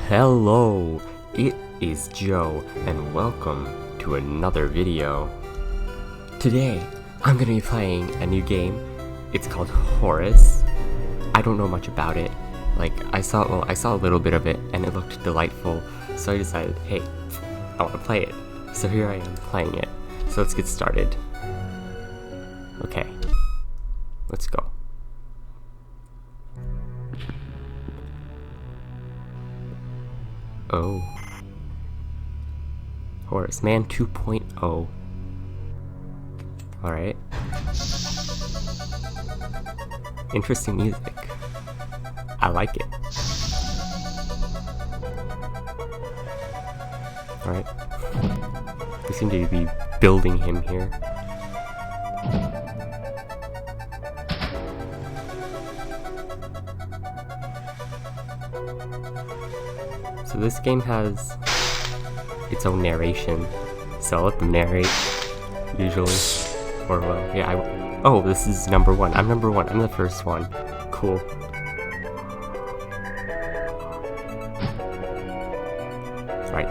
Hello, it is Joe, and welcome to another video. Today, I'm going to be playing a new game. It's called Horace. I don't know much about it. I saw a little bit of it, and it looked delightful, so I decided, hey, I want to play it. So here I am playing it. So let's get started. Okay, let's go. Oh. Horace Man 2.0. Alright. Interesting music. I like it. Alright. We seem to be building him here. So this game has its own narration, so I'll let them narrate, usually. Or well, yeah, oh, this is number one. I'm number one. I'm the first one. Cool. Right.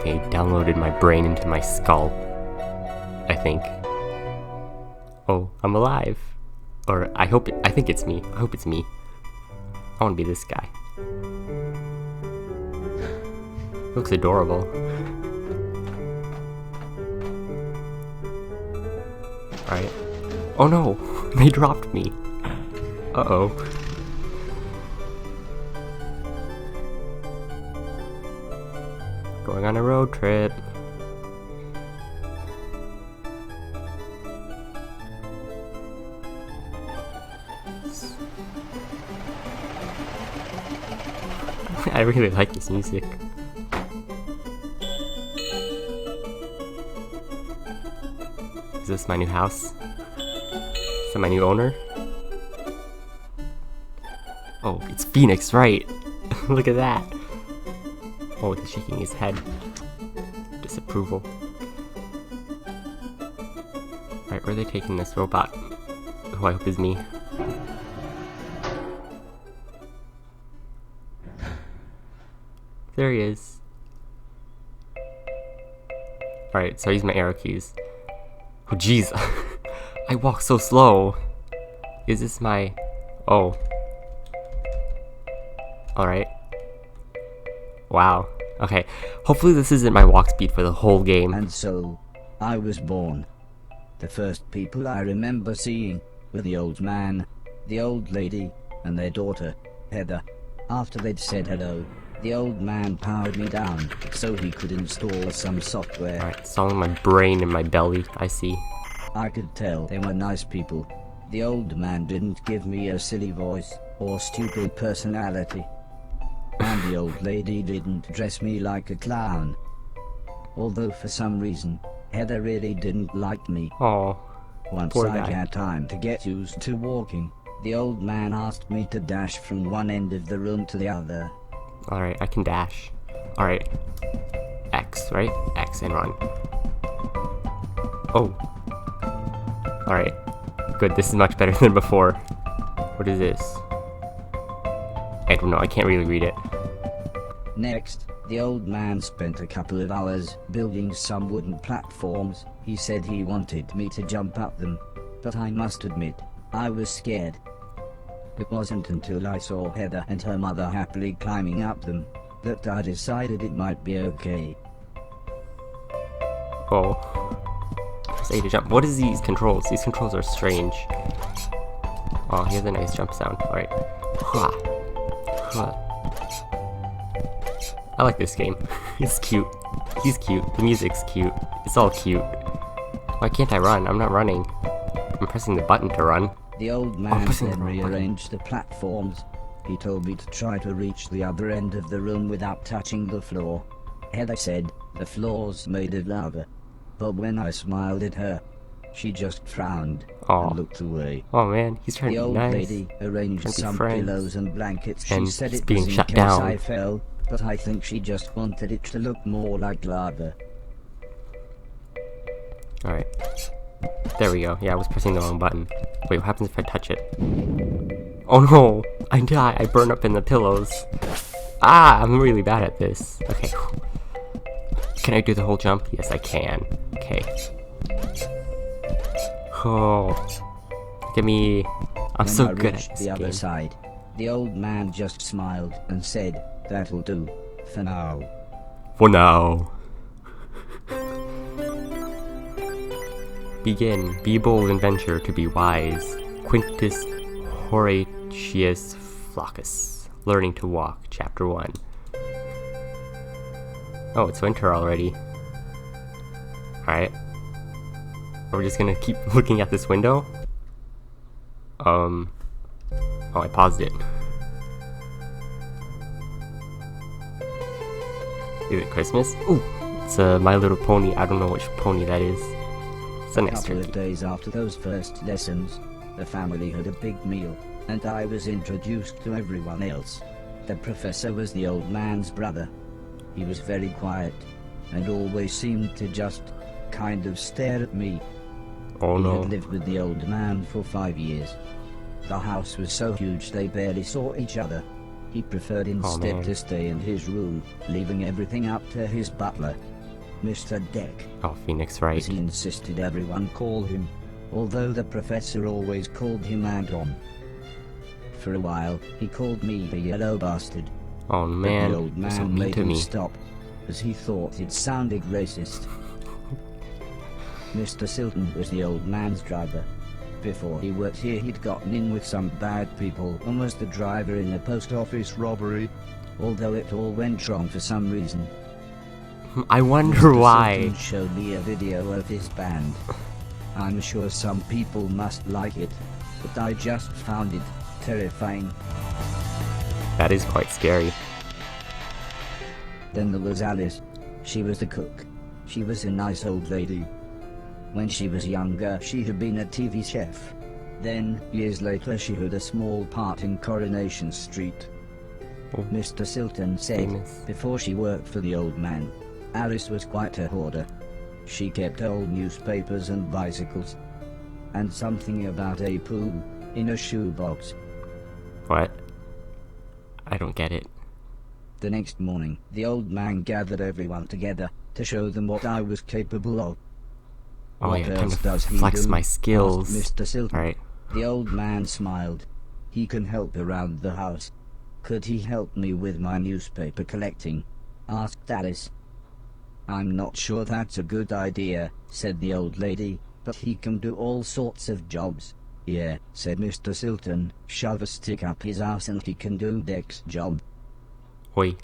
They downloaded my brain into my skull, I think. Oh, I'm alive. Or I think it's me. I hope it's me. I want to be this guy. Looks adorable. Alright. Oh no! They dropped me! Uh-oh. Going on a road trip. I really like this music. Is this my new house? Is that my new owner? Oh, it's Phoenix, right? Look at that! Oh, he's shaking his head. Disapproval. Right, where are they taking this robot? Who I hope is me. There he is. Alright, so I use my arrow keys. Oh jeez, I walk so slow. Is this my... Oh. Alright. Wow. Okay, hopefully this isn't my walk speed for the whole game. And so, I was born. The first people I remember seeing were the old man, the old lady, and their daughter, Heather. After they'd said hello, the old man powered me down so he could install some software. Alright, installing my brain in my belly, I see. I could tell they were nice people. The old man didn't give me a silly voice or stupid personality. And the old lady didn't dress me like a clown. Although for some reason, Heather really didn't like me. Oh, once poor I guy. had time to get used to walking, the old man asked me to dash from one end of the room to the other. Alright, I can dash. Alright. X, right? X and run. Oh. Alright. Good, this is much better than before. What is this? I don't know, I can't really read it. Next, the old man spent a couple of hours building some wooden platforms. He said he wanted me to jump up them, but I must admit, I was scared. It wasn't until I saw Heather and her mother happily climbing up them that I decided it might be okay. Oh. Press A to jump. What is these controls? These controls are strange. Oh, he has a nice jump sound. Alright. I like this game. It's cute. He's cute. The music's cute. It's all cute. Why can't I run? I'm not running. I'm pressing the button to run. The old man then rearranged the platforms. He told me to try to reach the other end of the room without touching the floor. Heather said the floor's made of lava. But when I smiled at her, she just frowned and looked away. Oh man, he's trying to be nice. The old lady arranged some pillows and blankets. She said it being was shut in case down. I fell, but I think she just wanted it to look more like lava. Alright. There we go. Yeah, I was pressing the wrong button. Wait, what happens if I touch it? Oh no! I die! I burn up in the pillows. Ah, I'm really bad at this. Okay. Can I do the whole jump? Yes, I can. Okay. Oh. Look at me. I'm When so I good reached at this the game. other side, the old man just smiled and said, "That'll do, for now." For now. Begin. Be bold and venture to be wise. Quintus Horatius Flaccus. Learning to walk. Chapter 1. Oh, it's winter already. Alright. We're just gonna keep looking at this window. Oh, I paused it. Is it Christmas? Ooh, it's a My Little Pony. I don't know which pony that is. It's the A next couple of turkey. days after those first lessons, the family had a big meal, and I was introduced to everyone else. The professor was the old man's brother. He was very quiet, and always seemed to just kind of stare at me. Oh He no. had lived with the old man for 5 years. The house was so huge they barely saw each other. He preferred instead man. to stay in his room, leaving everything up to his butler, Mr. Deck, Oh, Phoenix, as right. he insisted everyone call him, although the professor always called him Anton. For a while, he called me the yellow bastard, Oh but man, the old you're so man mean made to him me. stop, as he thought it sounded racist. Mr. Silton was the old man's driver. Before he worked here, he'd gotten in with some bad people and was the driver in a post office robbery, although it all went wrong for some reason. I wonder Mr. why. Silton showed me a video of his band. I'm sure some people must like it, but I just found it terrifying. That is quite scary. Then there was Alice. She was the cook. She was a nice old lady. When she was younger, she had been a TV chef. Then, years later, she had a small part in Coronation Street. Oh. Mr. Silton said, Famous. before she worked for the old man, Alice was quite a hoarder. She kept old newspapers and bicycles. And something about a poo in a shoebox. What? I don't get it. The next morning, the old man gathered everyone together to show them what I was capable of. Oh What yeah, else kind of does he flex do? my Asked skills. Mr. Silton. Alright. The old man smiled. He can help around the house. Could he help me with my newspaper collecting? Asked Alice. I'm not sure that's a good idea, said the old lady, but he can do all sorts of jobs. Yeah, said Mr. Silton, shove a stick up his ass and he can do Deck's job. Oi.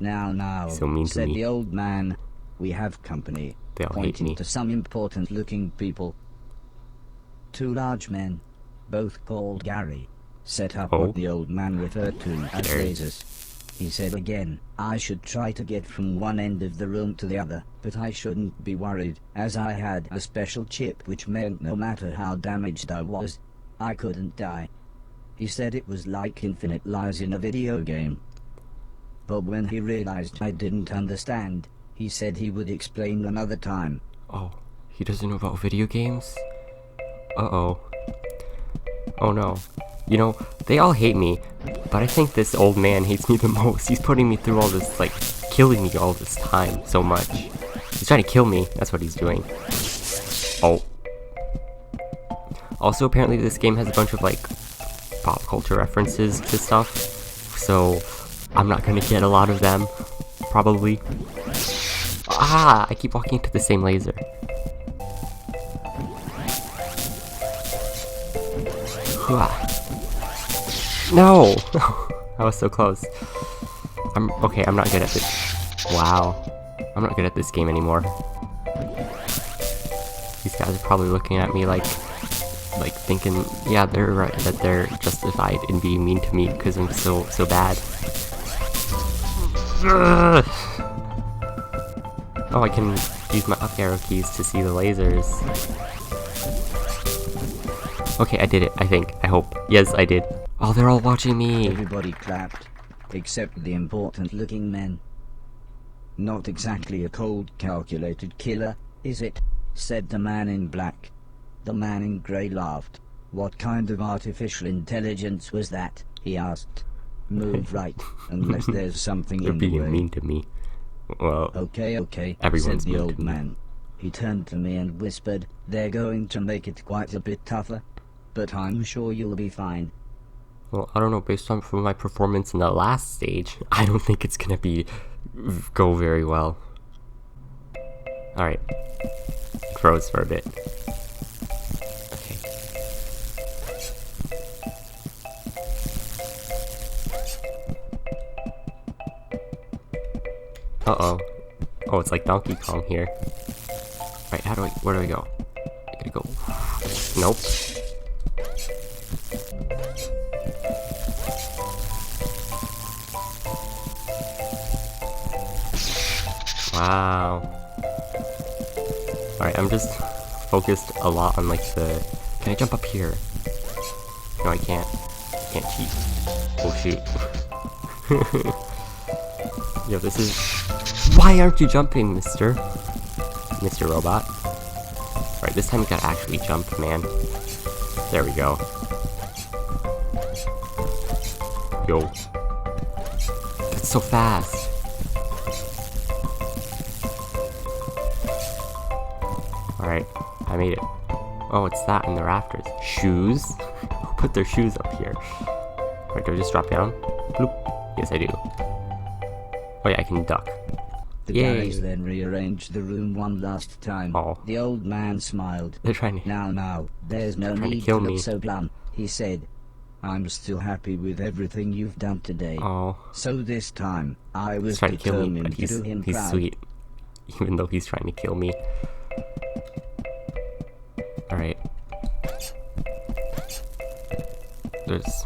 Now, So mean to said me. the old man, we have company, They all hate pointing me. to some important-looking people. 2 large men, both called Gary, set up Oh. what the old man referred to as Gary. lasers. He said again, I should try to get from one end of the room to the other, but I shouldn't be worried, as I had a special chip which meant no matter how damaged I was, I couldn't die. He said it was like infinite lives in a video game. But when he realized I didn't understand, he said he would explain another time. Oh, he doesn't know about video games? Uh-oh. Oh no. You know, they all hate me, but I think this old man hates me the most. He's putting me through all this, like, killing me all this time so much. He's trying to kill me, that's what he's doing. Oh. Also, apparently this game has a bunch of, like, pop culture references to stuff, so I'm not gonna get a lot of them, probably. Ah, I keep walking into the same laser. No! I was so close. I'm not good at this. Wow. I'm not good at this game anymore. These guys are probably looking at me like thinking, yeah, they're right, that they're justified in being mean to me because I'm so bad. Ugh. Oh, I can use my up arrow keys to see the lasers. Okay, I did it, I think. I hope. Yes, I did. Oh, they're all watching me. Everybody clapped, except the important-looking men. Not exactly a cold, calculated killer, is it? Said the man in black. The man in grey laughed. What kind of artificial intelligence was that? He asked. Move right, unless there's something You're in the being way. mean to me. Well, Okay, said everyone's the mean old to me. man. He turned to me and whispered, "They're going to make it quite a bit tougher, but I'm sure you'll be fine." Well, I don't know, based on from my performance in the last stage, I don't think it's gonna go very well. Alright. It froze for a bit. Okay. Uh-oh. Oh, it's like Donkey Kong here. Right, where do I go? I gotta go. Nope. Wow. Alright, I'm just focused a lot on like the... Can I jump up here? No, I can't. I can't cheat. Oh shoot. Yo, this is... Why aren't you jumping, Mr. Robot? Alright, this time you gotta actually jump, man. There we go. Yo. That's so fast. Alright, I made it. Oh, it's that in the rafters. Shoes? Who put their shoes up here? Alright, do I just drop down? Bloop. Yes, I do. Oh yeah, I can duck. The Yay. guys then rearranged the room one last time. Oh. The old man smiled. They're trying to... Now, there's no Trying to need to kill look me. so glum, he said. I'm still happy with everything you've done today. Oh. So this time, I was He's trying to kill me, determined but to do him he's proud. sweet. Even though he's trying to kill me. Alright. There's...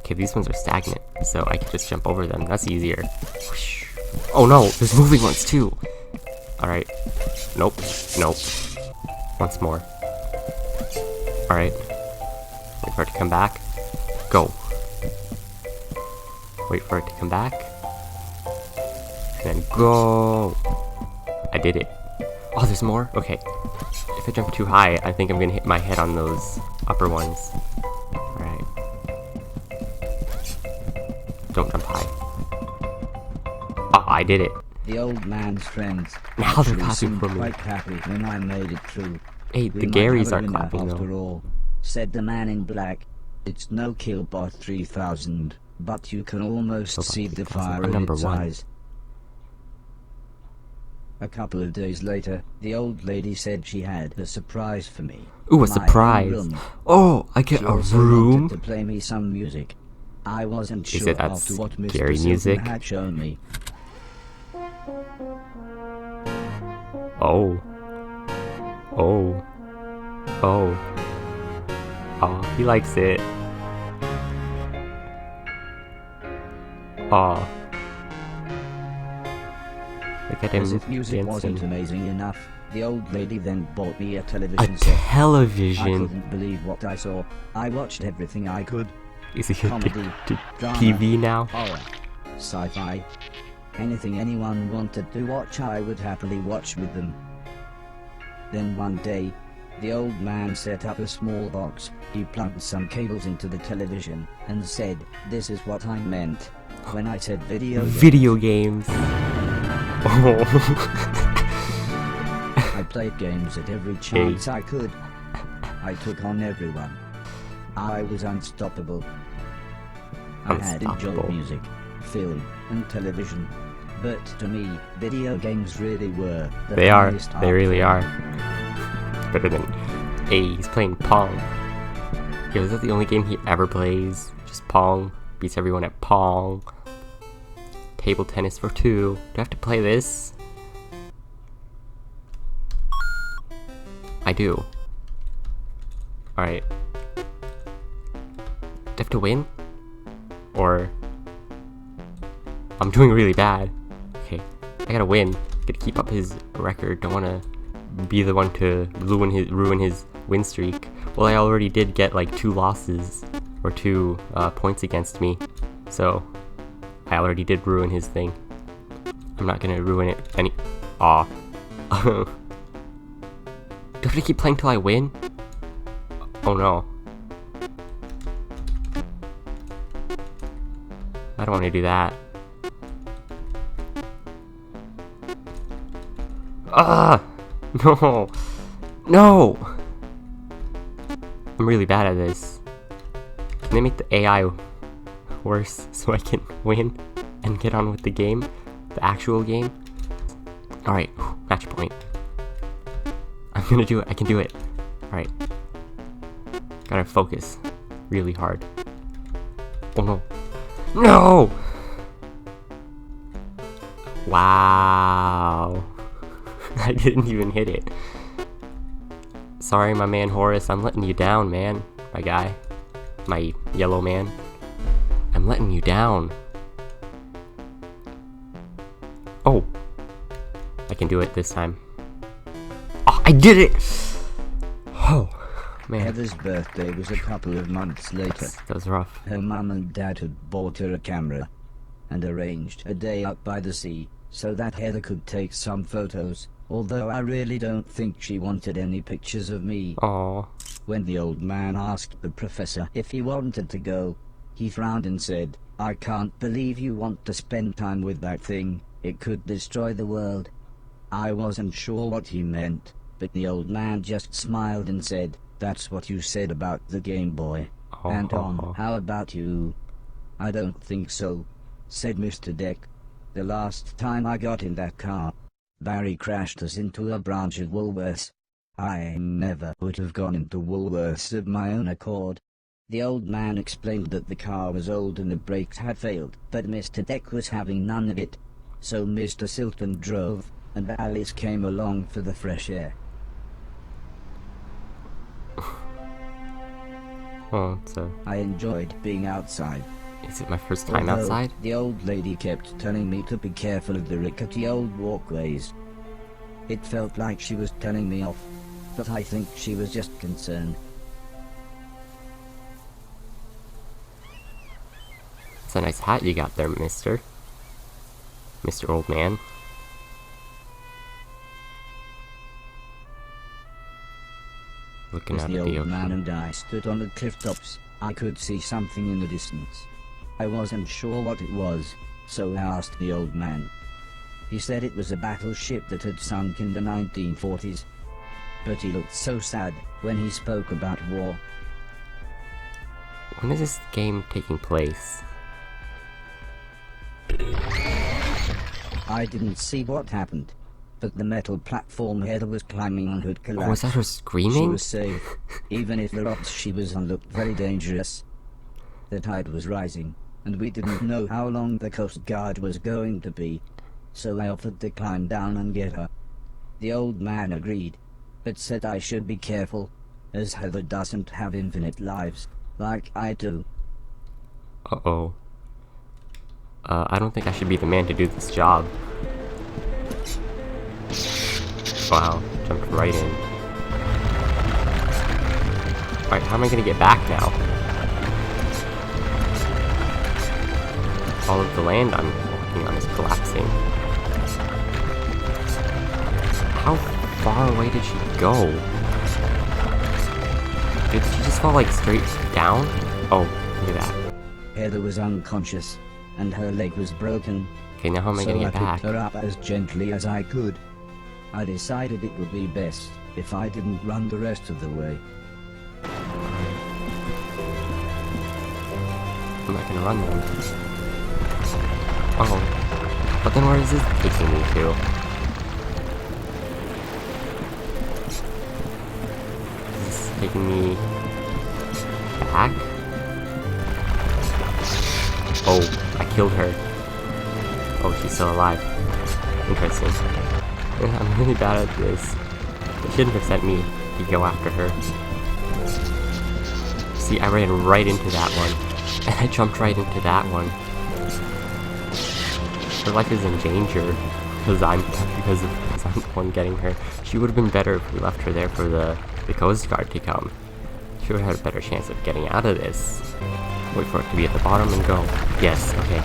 Okay, these ones are stagnant, so I can just jump over them. That's easier. Whoosh. Oh no, there's moving ones too! Alright. Nope. Nope. Once more. Alright. Wait for it to come back. Go. Wait for it to come back. And then go! I did it. Oh, there's more? Okay. If I jump too high, I think I'm gonna hit my head on those upper ones. Alright. Don't jump high. Oh, I did it. The old man's friends Now they're actually clapping seemed for me. quite happy when I made it through. Hey, "We the might have Garys a aren't winner clapping after though. all," said the man in black. "It's no Killbot 3000, but you can almost Killbot see the 3000. fire I'm in number its one. eyes." A couple of days later, the old lady said she had a surprise for me. Ooh, a My own surprise. room. Oh, I get She a also room? wanted to play me some music. I wasn't Is sure it that's after what Mr. Gary Silton music? had shown me. Oh. Oh. Oh. Oh, he likes it. Oh. Look at him As if music wasn't dancing. amazing enough, the old lady then bought me a A television set. I television. couldn't believe what I saw. I watched everything I could. Is he Comedy, to drama, TV now? horror, sci-fi. Anything anyone wanted to watch, I would happily watch with them. Then one day, the old man set up a small box. He plugged some cables into the television and said, "This is what I meant when I said video games." Video games. Oh. I played games at every chance I could. I took on everyone. I was unstoppable. I had enjoyed Unstoppable. music, film, and television. But to me, video games really were the They are. funniest They art really form. are. Better than... Hey, he's playing Pong. Yo, is that the only game he ever plays? Just Pong. Beats everyone at Pong. Table tennis for two. Do I have to play this? I do. Alright. Do I have to win? Or... I'm doing really bad. Okay, I gotta win. Gotta keep up his record. Don't wanna be the one to ruin his win streak. Well, I already did get like 2 losses or 2 points against me, so I already did ruin his thing. I'm not gonna ruin it any. Aw. Do I have to keep playing till I win? Oh no. I don't want to do that. Ah! No! No! I'm really bad at this. Can they make the AI worse so I can win and get on with the game? The actual game? Alright, match point. I'm gonna do it. I can do it. Alright. Gotta focus really hard. Oh no. No! Wow. I didn't even hit it. Sorry, my man Horace. I'm letting you down, man. My guy. My yellow man. I'm letting you down. Oh. I can do it this time. Oh, I did it! Oh, man. Heather's birthday was a couple of months later. That was rough. Her mum and dad had bought her a camera and arranged a day out by the sea so that Heather could take some photos, although I really don't think she wanted any pictures of me. Aww. When the old man asked the professor if he wanted to go, he frowned and said, "I can't believe you want to spend time with that thing. It could destroy the world." I wasn't sure what he meant, but the old man just smiled and said, "That's what you said about the Game Boy." Anton, how about you? "I don't think so," said Mr. Deck. "The last time I got in that car, Barry crashed us into a branch of Woolworths. I never would have gone into Woolworths of my own accord." The old man explained that the car was old and the brakes had failed, but Mr. Deck was having none of it. So Mr. Silton drove, and Alice came along for the fresh air. Oh, I enjoyed being outside. Is it my first time Although outside? The old lady kept telling me to be careful of the rickety old walkways. It felt like she was telling me off, but I think she was just concerned. It's a nice hat you got there, Mr. Old Man. Looking As out the at the old man ocean. and I stood on the cliff tops, I could see something in the distance. I wasn't sure what it was, so I asked the old man. He said it was a battleship that had sunk in the 1940s. But he looked so sad when he spoke about war. When is this game taking place? I didn't see what happened, but the metal platform Heather was climbing on had collapsed. Oh, was that her She screaming? was safe, even if the rocks she was on looked very dangerous. The tide was rising, and we didn't know how long the Coast Guard was going to be, so I offered to climb down and get her. The old man agreed, but said I should be careful, as Heather doesn't have infinite lives, like I do. Uh-oh. I don't think I should be the man to do this job. Wow, jumped right in. Alright, how am I gonna get back now? All of the land I'm walking on is collapsing. How far away did she go? Did she just fall like straight down? Oh, look at that. Heather was unconscious, and her leg was broken. Okay, now how am I gonna get So I back? picked her up as gently as I could. I decided it would be best if I didn't run the rest of the way. I'm not gonna run then. Oh. But then where is this taking me to? Is this taking me back? Oh, I killed her. Oh, she's still alive. Interesting. I'm really bad at this. They shouldn't have sent me to go after her. See, I ran right into that one. And I jumped right into that one. Her life is in danger because I'm the one getting her. She would have been better if we left her there for the Coast Guard to come. She would have had a better chance of getting out of this. Wait for it to be at the bottom and go. Yes, okay.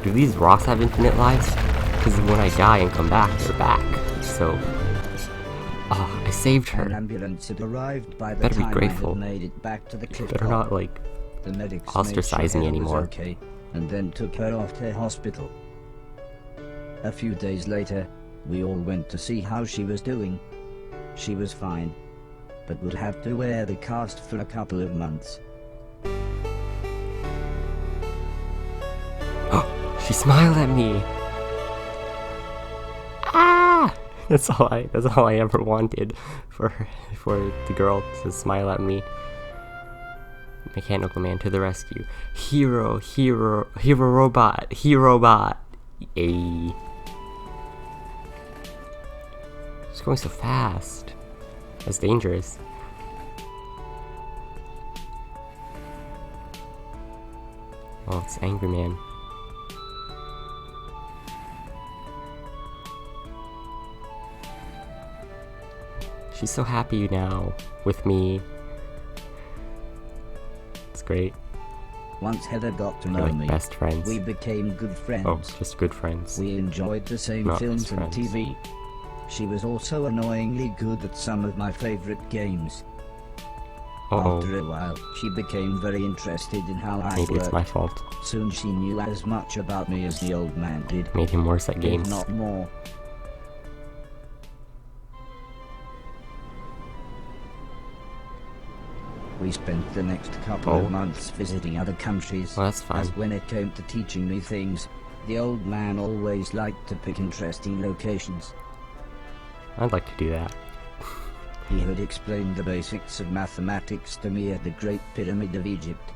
Do these rocks have infinite lives? Because when I die and come back, they're back. So, I saved her. An ambulance had arrived by the Better be time grateful. I had made it back to the cliff Better top. not, like, The medics ostracize me made sure Heather was anymore. okay, and then took her off to hospital. A few days later, we all went to see how she was doing. She was fine, but would have to wear the cast for a couple of months. She smiled at me. Ah! That's all I ever wanted for the girl to smile at me. Mechanical Man to the rescue. Hero robot. Ayy. It's going so fast. That's dangerous. Oh, it's Angry Man. She's so happy now with me. It's great. Once Heather got to We're know like me, best friends. we became good friends. Oh, just good friends. We enjoyed the same Not films best and friends. TV. She was also annoyingly good at some of my favorite games. After a while, she became very interested in how I Maybe worked. it's my fault. Soon she knew as much about me as the old man did, Made him worse at if games. not more. We spent the next couple Oh. of months visiting other countries, Well, that's fine. as when it came to teaching me things, the old man always liked to pick interesting locations. I'd like to do that. He had explained the basics of mathematics to me at the Great Pyramid of Egypt.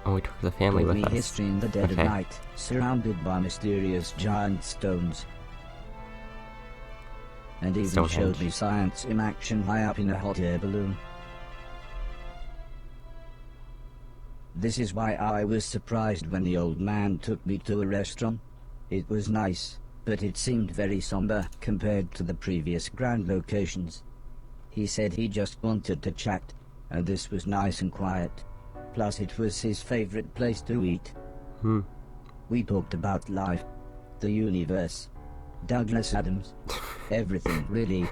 Oh, we took the family Told with me us. history in the dead Okay. of night, surrounded by mysterious giant stones. And even Stonehenge. showed me science in action high up in a hot air balloon. This is why I was surprised when the old man took me to a restaurant. It was nice, but it seemed very somber compared to the previous grand locations. He said he just wanted to chat, and this was nice and quiet. Plus it was his favorite place to eat. We talked about life, the universe, Douglas Adams, everything really.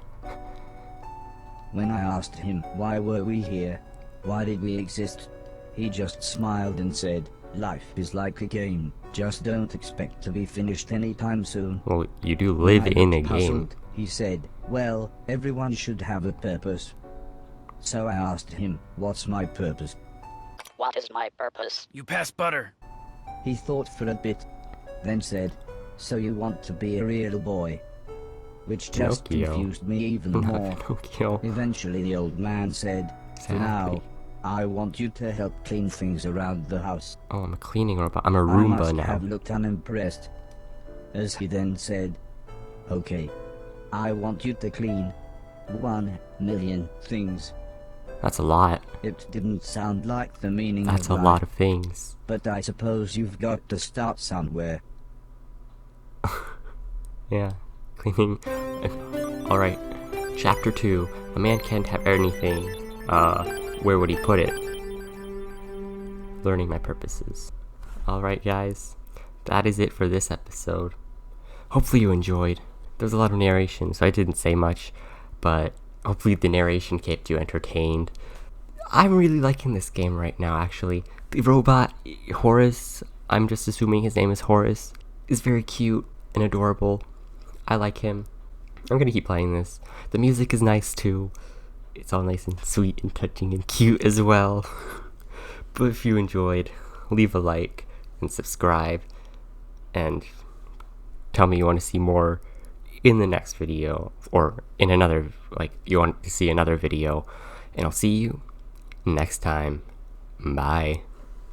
When I asked him why were we here, why did we exist, he just smiled and said, life is like a game, just don't expect to be finished anytime soon. Well, you do live When I in a looked game. puzzled, he said, well, everyone should have a purpose. So I asked him, what's my purpose? What is my purpose? You pass butter. He thought for a bit, then said, so you want to be a real boy? Which just Pinocchio. confused me even Not more. Pinocchio. Eventually the old man said, for now, Exactly. I want you to help clean things around the house. Oh, I'm a cleaning robot. I'm a I Roomba must now. have looked unimpressed, as he then said, okay, I want you to clean 1,000,000 things. That's a lot. It didn't sound like the meaning That's of a life, lot of things. but I suppose you've got to start somewhere. Yeah. Cleaning. Alright. Chapter 2. A man can't have anything. Where would he put it? Learning my purposes. Alright, guys. That is it for this episode. Hopefully you enjoyed. There was a lot of narration, so I didn't say much, but hopefully the narration kept you entertained. I'm really liking this game right now, actually. The robot, Horace, I'm just assuming his name is Horace, is very cute and adorable. I like him. I'm gonna keep playing this. The music is nice too. It's all nice and sweet and touching and cute as well. But if you enjoyed, leave a like and subscribe. And tell me you want to see more in the next video. Or in another, like, you want to see another video. And I'll see you next time. Bye.